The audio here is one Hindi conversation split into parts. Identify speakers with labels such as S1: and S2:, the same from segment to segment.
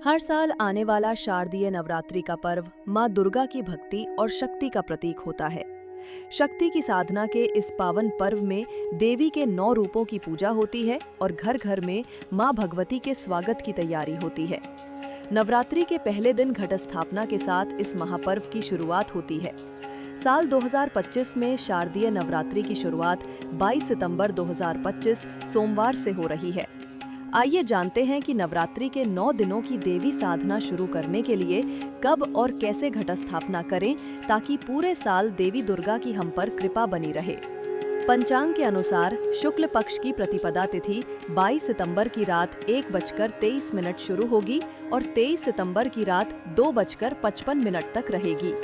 S1: हर साल आने वाला शारदीय नवरात्रि का पर्व माँ दुर्गा की भक्ति और शक्ति का प्रतीक होता है। शक्ति की साधना के इस पावन पर्व में देवी के 9 रूपों की पूजा होती है और घर घर में माँ भगवती के स्वागत की तैयारी होती है। नवरात्रि के पहले दिन घट स्थापना के साथ इस महापर्व की शुरुआत होती है। साल 2025 में शारदीय नवरात्रि की शुरुआत 22 सितंबर 2025 सोमवार से हो रही है। आइए जानते हैं कि नवरात्रि के 9 दिनों की देवी साधना शुरू करने के लिए कब और कैसे घट स्थापना करें ताकि पूरे साल देवी दुर्गा की हम पर कृपा बनी रहे। पंचांग के अनुसार शुक्ल पक्ष की प्रतिपदा तिथि 22 सितंबर की रात 1:23 शुरू होगी और 23 सितंबर की रात 2:55 तक रहेगी।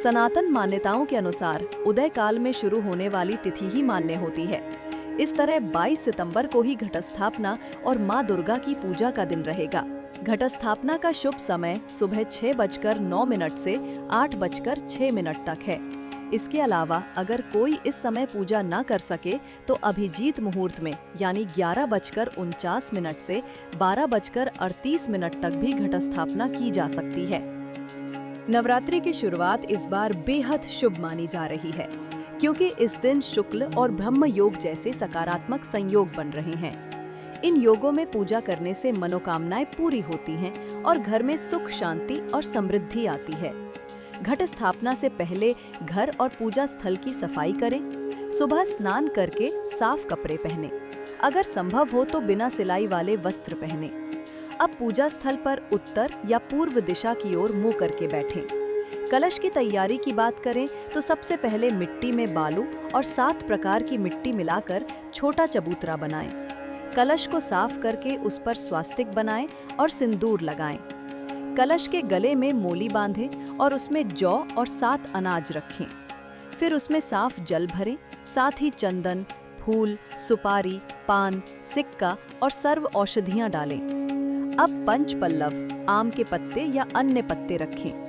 S1: सनातन मान्यताओं के अनुसार उदय काल में शुरू होने वाली तिथि ही मान्य होती है। इस तरह 22 सितंबर को ही घट स्थापना और माँ दुर्गा की पूजा का दिन रहेगा। घट स्थापना का शुभ समय सुबह 6:09 से 8:06 तक है। इसके अलावा अगर कोई इस समय पूजा न कर सके तो अभिजीत मुहूर्त में यानी 11:49 से 12:38 तक भी घट स्थापना की जा सकती है। नवरात्रि की शुरुआत इस बार बेहद शुभ मानी जा रही है क्योंकि इस दिन शुक्ल और ब्रह्म योग जैसे सकारात्मक संयोग बन रहे हैं। इन योगों में पूजा करने से मनोकामनाएं पूरी होती हैं और घर में सुख, शांति और समृद्धि आती है। घट स्थापना से पहले घर और पूजा स्थल की सफाई करें। सुबह स्नान करके साफ कपड़े पहनें। अगर संभव हो तो बिना सिलाई वाले वस्त्र पहनें। अब पूजा स्थल पर उत्तर या पूर्व दिशा की ओर मुंह करके बैठें। कलश की तैयारी की बात करें तो सबसे पहले मिट्टी में बालू और 7 प्रकार की मिट्टी मिलाकर छोटा चबूतरा बनाएं। कलश को साफ करके उस पर स्वास्तिक बनाएं और सिंदूर लगाएं। कलश के गले में मोली बांधें और उसमें जौ और 7 अनाज रखें। फिर उसमें साफ जल भरें, साथ ही चंदन, फूल, सुपारी, पान, सिक्का और सर्व औषधियां डालें। अब पंच पल्लव, आम के पत्ते या अन्य पत्ते रखें।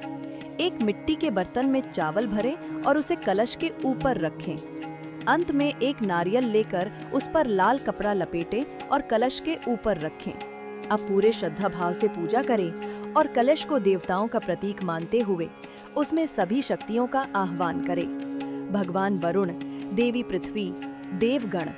S1: एक मिट्टी के बर्तन में चावल भरें और उसे कलश के ऊपर रखें। अंत में एक नारियल लेकर उस पर लाल कपड़ा लपेटें और कलश के ऊपर रखें। अब पूरे श्रद्धा भाव से पूजा करें और कलश को देवताओं का प्रतीक मानते हुए उसमें सभी शक्तियों का आह्वान करें। भगवान वरुण, देवी पृथ्वी, देवगण,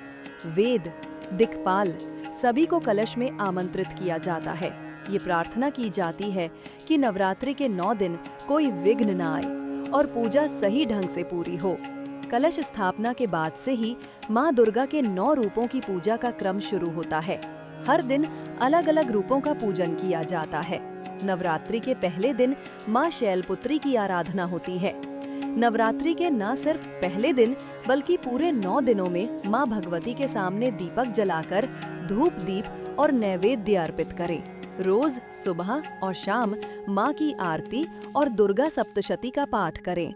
S1: वेद, दिक्पाल सभी को कलश में आमंत्रित किया जाता है। ये प्रार्थना की जाती है कि नवरात्रि के 9 दिन कोई विघ्न न आए और पूजा सही ढंग से पूरी हो। कलश स्थापना के बाद से ही माँ दुर्गा के 9 रूपों की पूजा का क्रम शुरू होता है। हर दिन अलग अलग रूपों का पूजन किया जाता है। नवरात्रि के पहले दिन माँ शैलपुत्री की आराधना होती है। नवरात्रि के न सिर्फ पहले दिन बल्कि पूरे 9 दिनों में माँ भगवती के सामने दीपक जलाकर धूप दीप और नैवेद्य अर्पित करें। रोज सुबह और शाम माँ की आरती और दुर्गा सप्तशती का पाठ करें।